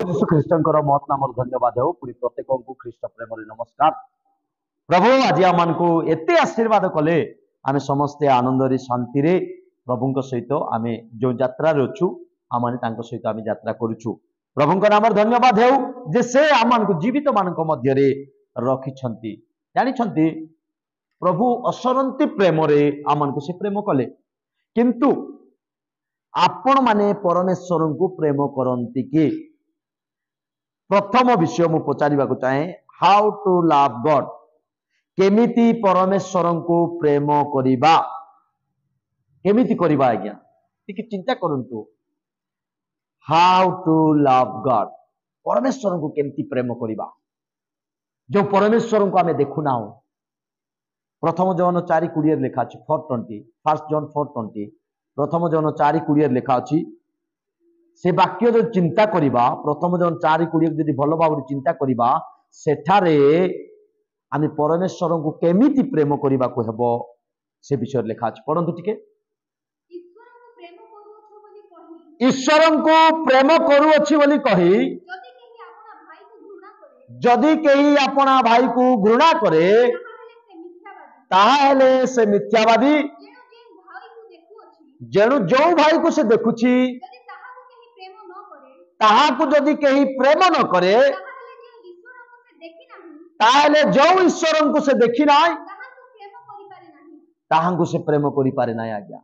यीशु ख्रीष्टंकर महत् नाम धन्यवाद हो पुरी प्रत्येक को ख्रीष्ट प्रेम नमस्कार। प्रभु आज आम को एते आशीर्वाद कले आम समस्ते आनंद शांति रे प्रभु सहित आम जो यात्रा अच्छु आम सहित आम यात्रा करुचु। प्रभु नाम धन्यवाद हो जे से आम जीवित मान मध्य रखिछंती जानिछंती प्रभु असरंती प्रेम रे आम से प्रेम कले किंतु आपण माने परमेश्वर को प्रेम करंती कि प्रथम विषय मु पचारिबा को चाहे हाउ टू लव गॉड केमिति परमेश्वर को प्रेम करिबा केमिति करिबा आज्ञा टिके चिंता करंतु हाउ टू लव गॉड परमेश्वर को केमिति प्रेम करिबा जो परमेश्वर को आमे देखु ना प्रथम जन 4:20 लिखा अछि 4:20 फर्स्ट जन 4:20 प्रथम जन 4:20 लिखा अछि से वाक्य जो चिंता करिबा प्रथम जन 4:20 जदि भल भाव चिंता करिबा सेठारे आमे परमेश्वर को केमिति प्रेम करिबा को हेबो से विषय लिखा अछि पढंतु टिके ईश्वर को प्रेम करू अछि बोली कही जदि केही अपना भाई को घृणा करे ताहेले से मिथ्यावादी जेणु जो भाई को से देखुछि ताहा को जदि केही प्रेम न करे ताहेले जो ईश्वर को से देखि नाय ताहा को से प्रेम करि पारे नाय आज्ञा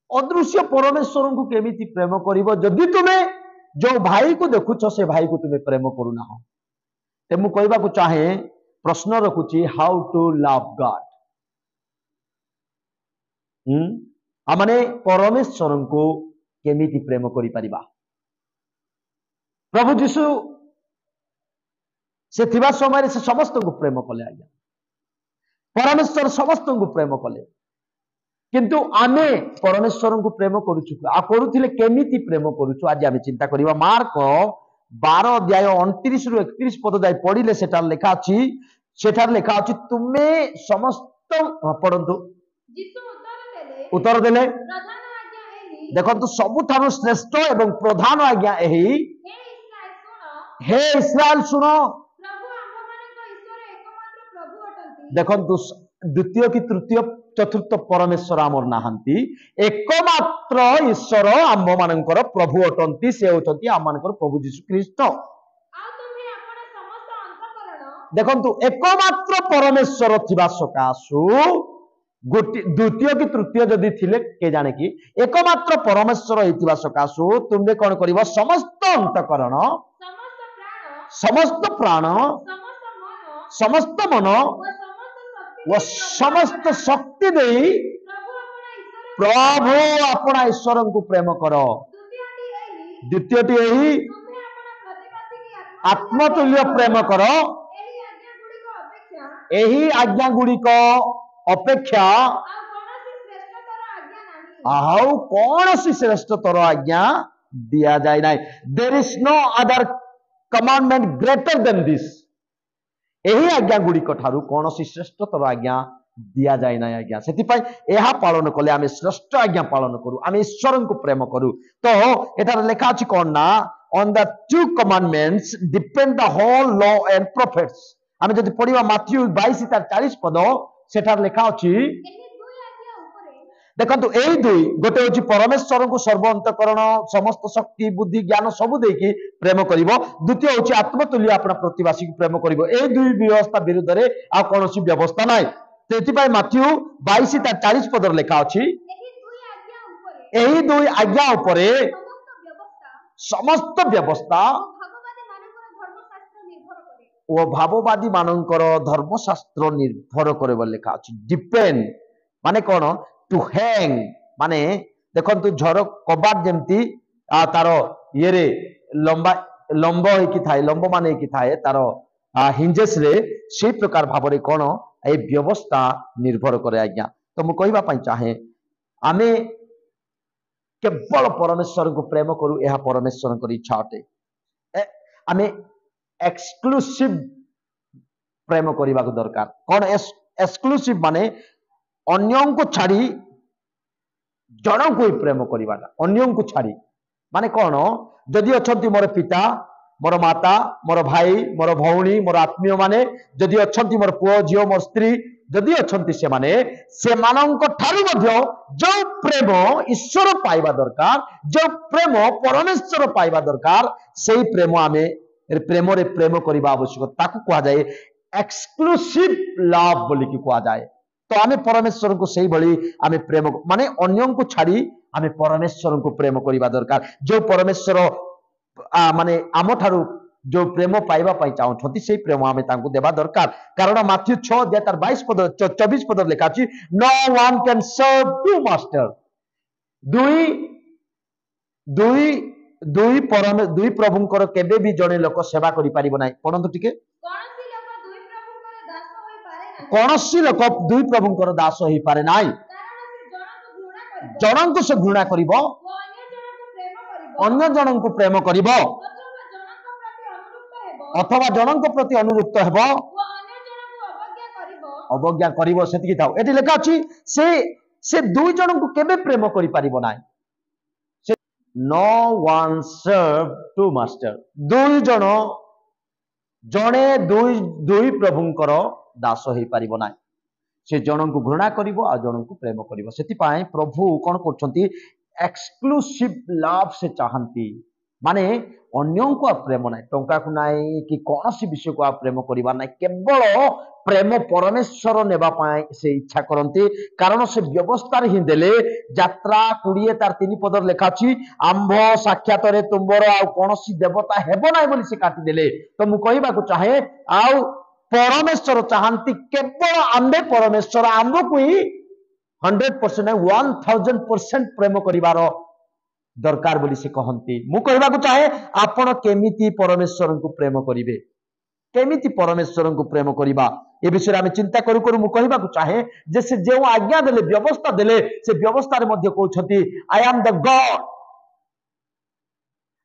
अदृश्य परमेश्वर को केमिति प्रेम करिवो जदि तुमे जो भाई को देखुछ से भाई को तुमे प्रेम करू ना हो ते मु कहबा को चाहे प्रश्न रखुछि हाउ टू लव गॉड आमने परमेश्वर को केमिति प्रेम करि परिबा प्रभु जीशु से थिबा समय से समस्त को प्रेम कले आज्ञा परमेश्वर समस्त को प्रेम कले किंतु आमे परमेश्वर को प्रेम करूछु आ करूथिले केमिति प्रेम करूछु आज आमे चिंता करिबा मार्क 12 अध्याय 29 रु 31 पद जाय पढिले सेटा लिखा अछि सेठार लिखा अछि तुमे समस्त पढंतु उत्तर देले देखंतु सबुठारु श्रेष्ठ एवं प्रधान आज्ञा एही हे इस्राएल सुनो देखंतु द्वितीय की तृतीय चतुर्थ परमेश्वर आमर नाहंती एकमात्र ईश्वर आम मानकर प्रभु अटंती से होचंती आम मानकर प्रभु यीशु ख्रीष्ट देखंतु एकमात्र परमेश्वर थिबा सकासु द्वितीय की तृतीय जदि थिले के जाने कि एकमात्र परमेश्वर होइतिबा सकासु तुमने कोन करिवो समस्त अंतकरण समस्त प्राण समस्त मन व समस्त शक्ति दे प्रभु अपना ईश्वर को प्रेम करो द्वितीयटी यही आत्मतुल्य प्रेम करो यही आज्ञा गुड़िक अपेक्षा आउ कौन सी श्रेष्ठतर आज्ञा दिया जाए ना there is no other commandment greater than this यही आज्ञा गुड़िक ठारू कौन सी श्रेष्ठतर आज्ञा दिया जाए ना आज्ञा से यह पालन कले आम श्रेष्ठ आज्ञा पालन करूँ आम ईश्वर को प्रेम करूँ तो एटार लिखा अच्छी कौन ना on the two commandments depend the whole law and prophets आम जब पढ़ा माथ्यू 22:40 पद सेठार लिखा अच्छी देखो यही दुई गोटे हूँ परमेश्वर को सर्व अंतकरण समस्त शक्ति बुद्धि ज्ञान सब देकी प्रेम करिवो द्वितीय हूँ आत्मतुल्य अपना प्रतिवासी को प्रेम करिवो यही दुई व्यवस्था विरुद्ध रे आ कौन व्यवस्था नाई से माथ्यू 22:40 पदर लिखा अच्छी यही दुई आज्ञा उपरे समस्त व्यवस्था ओ भाववादी मानकर धर्मशास्त्र निर्भर करे लिखा अच्छी डिपेंड माने कौन टू हैंग माने देखंतु झर कबाट जेमती तार ये रे लंबा लंब होकी थाए लंब माने होकी थाए तार हिंजेस रे से प्रकार भाव रे कौन ए व्यवस्था निर्भर करे आज्ञा तो मु कहबा पई चाहे आमे केवल परमेश्वर को प्रेम करू यह परमेश्वर को इच्छा अटे आमे एक्सक्लूसिव प्रेम करने को दरकार कौन एक्सक्लूसिव माने अन्यों को छाड़ी जन को ही प्रेम करवाटा अन्यों को छाड़ी माने कौन जदि अच्छा मोर पिता मोर माता मोर भाई मोर भौणी मोर आत्मीय माने जदि अच्छी मोर पुओ झील मोर स्त्री जदि अच्छी से माने ठारू मध्य जो प्रेम ईश्वर पाइबा दरकार जो प्रेम परमेश्वर पाइबा दरकार से प्रेम आमे प्रेम रे प्रेम करने आवश्यक ताकू कह जाए एक्सक्लूसिव लव बोली कह जाए। तो आमे परमेश्वर को सही भली आमे प्रेम माने अन्यों को छाड़ी आमे परमेश्वर को प्रेम करने दरकार जो परमेश्वर माने आम ठारू जो प्रेम पाइबा चाहते से प्रेम आमे तांको देवा दरकार कारण माथ्यू 6 अध्याय तार 22 पद 24 पद लिखा अछि no one can serve two master दुई दुई दुई परम दुई प्रभुंकर केबे भी जड़े लोक सेवा करि पारिबो नाही पढंतु टिके कौनसी लोक दुई प्रभुंकर दास होई पारे नाही जनंको से घृणा करिवो अन्य जनंको प्रेम करिवो अथवा जनंको प्रति अनुरुक्त हेबो अवज्ञा करिवो सेतिकी थाओ एटी लेखा अछि से दुई जनंको केबे प्रेम करि पारिबो नाही no one serve two master दुई जन जणे दुई दुई प्रभुंकर दास होई पारिबो नाही से जन को घृणा करिवो आ जन को प्रेम करिवो सेति पाए प्रभु कोन करछंती एक्सक्लूसिव लव से चाहंती माने अन्यों को प्रेम ना टंका को नाई कि कौन सी विषय को आप प्रेम करिबा ना केवल प्रेम परमेश्वर नेबा पाए से इच्छा करंती कारण से व्यवस्था ही देले यात्रा 20 तार 3 पदर लेखा छी आंभ साक्षात रे तुमरो आ कौन सी देवता हेबो ना बोली से काटी देले तो मु कहिबा को चाहे आ परमेश्वर चाहंती केवल आंबे परमेश्वर आंब को ही 100% 1000% प्रेम करिवार दरकार बोली से कहंती मु कहबा को चाहे आपण केमिति परमेश्वर को प्रेम करिवे केमिति परमेश्वर को प्रेम करिबा ए विषय आमे चिंता करू करू मु कहबा को चाहे जे से जे आज्ञा देले व्यवस्था देले से व्यवस्था रे मध्ये कहउछती आई एम द गॉड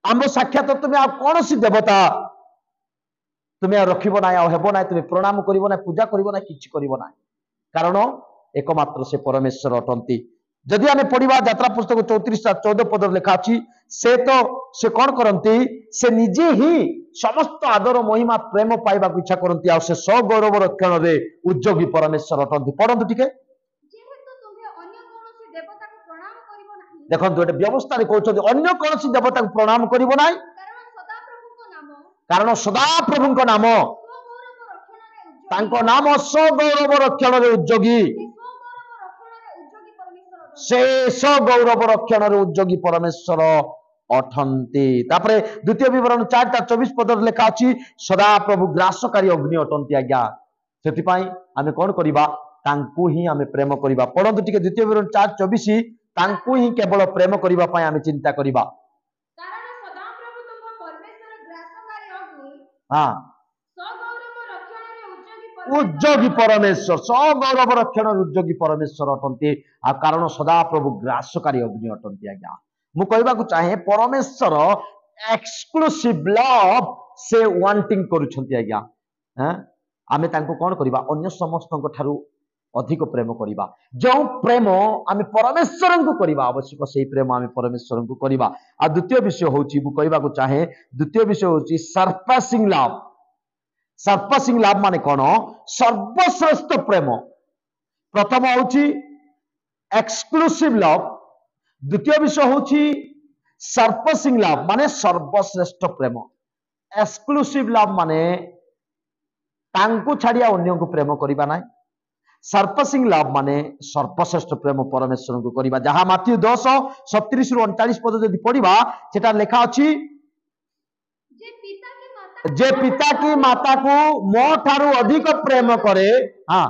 आम साक्षात तुम आ कौन सी देवता तुम्हें रखिब ना आ हेबो ना तुम्हें प्रणाम करिवो ना पूजा करिवो ना किछि करिवो ना कारण एकमात्र से परमेश्वर अटंती जदि आमे पढ़िबा यात्रा पुस्तक 34-14 पद लिखा अछि से तो से कौन करंती से निजे ही समस्त आदर महिमा प्रेम पाइबा को इच्छा करंती आ से सगौरव रक्षण रे उद्योगी परमेश्वर अटंती पढ़ंतु टिके देखो व्यवस्था रे कहउछथि अन्य कौन सी देवता को प्रणाम करिवो नाही कारण सदा प्रभु को नाम तांको नाम सगौरव रक्षण रे उद्योगी शेष गौरव रक्षण उद्योगी परमेश्वर अठंती तापरे द्वितीय विवरण 4:24 पदर लेखा अछि सदा प्रभु ग्रासकारी अग्नि अटंती आज्ञा सेति पई आमे कोन करिबा तांकु ही आमे प्रेम करिबा पढंतु टिके द्वितीय विवरण 4:24 तांकु ही केवल प्रेम करिबा पई आमे चिंता करिबा कारण सदा प्रभु तुम परमेश्वर ग्रासकारी अग्नि हां उद्योगी परमेश्वर सगौरव रक्षण उद्योगी परमेश्वर अटंती आ कारण सदा प्रभु ग्रासकारी अग्नि अटंती आज्ञा मु कहबा को चाहे परमेश्वर एक्सक्लूसिव लव से वांटिंग करूछंती आज्ञा हैं आमे तांको कोन करिबा अन्य समस्तक ठारू अधिक प्रेम करिबा जो प्रेम आमे परमेश्वर को करिबा आवश्यक सेही प्रेम आमे परमेश्वर को करिबा आ द्वितीय विषय होची मु कहबा को चाहे द्वितीय विषय होची सरपासिंग लव सरपासिंग लव माने कोन सर्वश्रेष्ठ प्रेम प्रथम होची एक्सक्लूसिव लव द्वितीय विषय होची सरपासिंग लव माने सर्वश्रेष्ठ प्रेम एक्सक्लूसिव लव माने तांको छाड़िया अन्य को प्रेम करिबा नाही सरपासिंग लव माने सर्वश्रेष्ठ प्रेम परमेश्वर को करिबा जहां माथ्यू 10:37 ରୁ 39 पद जदि पढिबा सेटा लेखा अछि जे पिता की माता को मो ठारू अधिक प्रेम करे हाँ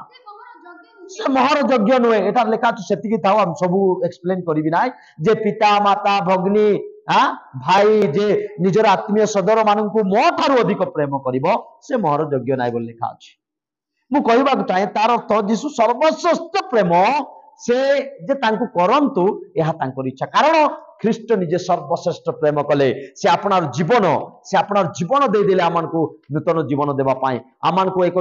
से मोहर योग्य नुहे एटा लेखा अछि सेतिकी थाओ हम सब एक्सप्लेन करिबि नाय जे पिता माता भग्नी हाँ भाई जे निजर आत्मीय सदर मानन को मो ठारू अधिक प्रेम करिवो से मोहर योग्य नाय बोल लेखा अछि मु कहबा चाहे तार अर्थ जीशु सर्वश्रेष्ठ प्रेम से जे तांको करंतु यह तांकर इच्छा कारण ଖ୍ରୀଷ୍ଟ ନିଜେ ସର୍ବଶ୍ରେଷ୍ଠ ପ୍ରେମ କଲେ ସେ আপনার জীবন ଦେଇଦେଲେ ଆମମାନଙ୍କୁ ନୂତନ ଜୀବନ ଦେବା ପାଇଁ ଆମମାନଙ୍କୁ ଏକ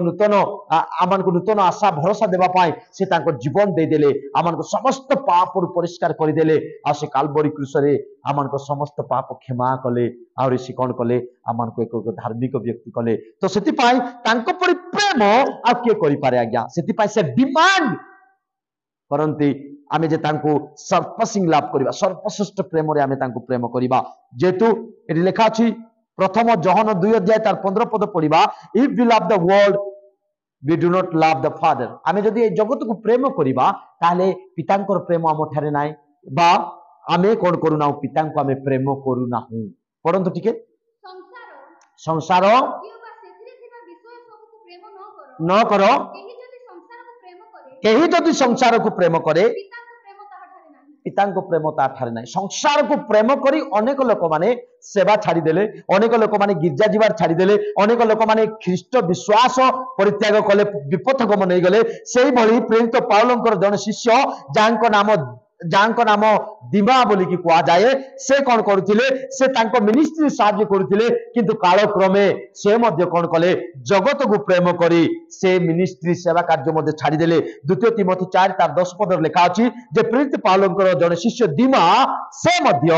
ଆମମାନଙ୍କୁ ନୂତନ ଆଶା ଭରସା ଦେବା ପାଇଁ ସେ ତାଙ୍କ ଜୀବନ ଦେଇଦେଲେ ଆମମାନଙ୍କୁ ସମସ୍ତ ପାପରୁ ପରିଷ୍କାର କରିଦେଲେ ଆଉ ସେ କାଲବରୀ କ୍ରୁଶରେ ଆମମାନଙ୍କ ସମସ୍ତ ପାପ କ୍ଷମା କଲେ ଆହୁରି ସେ କ'ଣ କଲେ ଆମମାନଙ୍କୁ ଏକ ଧାର୍ମିକ ବ୍ୟକ୍ତି କଲେ ତ ସେଥିପାଇଁ ତାଙ୍କ ପରି ପ୍ରେମ ଆଉ କିଏ କରିପାରେ ଆଜ୍ଞା ସେଥିପାଇଁ ସେ ଡିମାଣ୍ଡ କରନ୍ତି ଆମେ ଯେ ତାଙ୍କୁ ସର୍ପସିଂ ଲାଭ କରିବା ସର୍ବଶ୍ରେଷ୍ଠ ପ୍ରେମରେ ଆମେ ତାଙ୍କୁ ପ୍ରେମ କରିବା ଯେହେତୁ ଏଠି ଲେଖା ଅଛି ପ୍ରଥମ ଜହନ 2 ଅଧ୍ୟାୟ ତାର 15 ପଦ ପଢିବା if we love the world we do not love the father ଆମେ ଯଦି এই ଜଗତକୁ ପ୍ରେମ କରିବା ତାହେଲେ ପିତାଙ୍କର ପ୍ରେମ ଆମ ଠାରେ ନାହିଁ ବା ଆମେ କ'ଣ କରୁନା ପିତାଙ୍କୁ ଆମେ ପ୍ରେମ କରୁନାହୁଁ ପଢନ୍ତୁ ଟିକେ ସଂସାର ସଂସାର କିମ୍ବା ସେଥିରେ ଥିବା ବିଷୟ ସବୁକୁ ପ୍ରେମ ନ କର କେହି ଯଦି ସଂସାରକୁ ପ୍ରେମ କରେ କେହି ଯଦି ସଂସାରକୁ ପ୍ରେମ କରେ ପିତାଙ୍କ ପ୍ରେମ ତାହା ଠାରେ ନାହିଁ ପିତାଙ୍କ ପ୍ରେମ ତା ଠାରେ ନାହିଁ ସଂସାରକୁ ପ୍ରେମ କରି ଅନେକ ଲୋକମାନେ ସେବା ଛାଡ଼ିଦେଲେ ଅନେକ ଲୋକମାନେ ଗିର୍ଜା ଯିବାର ଛାଡ଼ିଦେଲେ ଅନେକ ଲୋକମାନେ ଖ୍ରୀଷ୍ଟ ବିଶ୍ୱାସ ପରିତ୍ୟାଗ କଲେ ବିପଥଗମ ନେଇଗଲେ ସେଇଭଳି ପ୍ରେରିତ ପାଉଲଙ୍କର ଜଣେ ଶିଷ୍ୟ ଯାହାଙ୍କ ନାମ ଦିମା ବୋଲିକି କୁହାଯାଏ ସେ କ'ଣ କରୁଥିଲେ ସେ ତାଙ୍କ ମିନିଷ୍ଟ୍ରି ସାହାଯ୍ୟ କରୁଥିଲେ କିନ୍ତୁ କାଳକ୍ରମେ ସେ ମଧ୍ୟ କ'ଣ କଲେ ଜଗତକୁ ପ୍ରେମ କରି ସେ ମିନିଷ୍ଟ୍ରି ସେବା କାର୍ଯ୍ୟ ମଧ୍ୟ ଛାଡ଼ିଦେଲେ ଦ୍ୱିତୀୟ ତିମୋଥୀ 4 ତାର 10 ପଦରେ ଲେଖା ଅଛି ଯେ ପ୍ରେରିତ ପାଉଲଙ୍କର ଜଣେ ଶିଷ୍ୟ ଦିମା ସେ ମଧ୍ୟ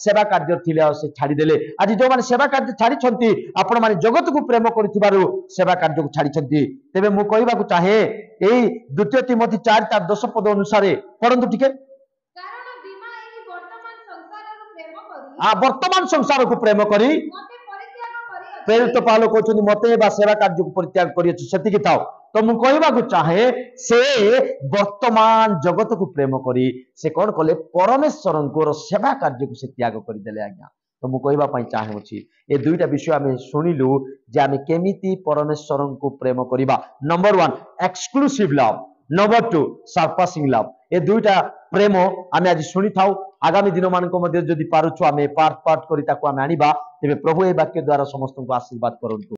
ସେବା କାର୍ଯ୍ୟ ଥିଲେ ଆଉ ସେ ଛାଡ଼ିଦେଲେ ଆଜି ଯେଉଁମାନେ ସେବା କାର୍ଯ୍ୟ ଛାଡ଼ିଛନ୍ତି ଆପଣମାନେ ଜଗତକୁ ପ୍ରେମ କରୁଥିବାରୁ ସେବା କାର୍ଯ୍ୟକୁ ଛାଡ଼ିଛନ୍ତି ତେବେ ମୁଁ କହିବାକୁ ଚାହେଁ ଏଇ ଦ୍ୱିତୀୟ ତିମୋଥୀ 4 ତାର 10 ପଦ ଅନୁସାରେ ପଢ଼ନ୍ତୁ ଟିକେ କାରଣ ଦିମା ଏହି ବର୍ତ୍ତମାନ ସଂସାରକୁ ପ୍ରେମ କରି ମୋତେ ପରିତ୍ୟାଗ କରିଅଛି ପ୍ରେରିତ ପାଉଲ କହୁଛନ୍ତି ମତେ ବା ସେବା କାର୍ଯ୍ୟକୁ ପରିତ୍ୟାଗ କରିଅଛି ସେତିକି ଥାଉ ତ ମୁଁ କହିବାକୁ ଚାହେଁ ସେ ବର୍ତ୍ତମାନ ଜଗତକୁ ପ୍ରେମ କରି ସେ କ'ଣ କଲେ ପରମେଶ୍ୱରଙ୍କର ସେବା କାର୍ଯ୍ୟକୁ ସେ ତ୍ୟାଗ କରିଦେଲେ ଆଜ୍ଞା ତ ମୁଁ କହିବା ପାଇଁ ଚାହୁଁଛି ଏ ଦୁଇଟା ବିଷୟ ଆମେ ଶୁଣିଲୁ ଯେ ଆମେ କେମିତି ପରମେଶ୍ୱରଙ୍କୁ ପ୍ରେମ କରିବା number 1 exclusive love number 2 surpassing love ଏ ଦୁଇଟା ପ୍ରେମ ଆମେ ଆଜି ଶୁଣିଥାଉ ଆଗାମୀ ଦିନମାନଙ୍କ ମଧ୍ୟରେ ଯଦି ପାରୁଛୁ ଆମେ ପାର୍ଟ କରି ତାକୁ ଆମେ ଆଣିବା ତେବେ ପ୍ରଭୁ ଏ ବାକ୍ୟ ଦ୍ୱାରା ସମସ୍ତଙ୍କୁ ଆଶୀର୍ବାଦ କରନ୍ତୁ।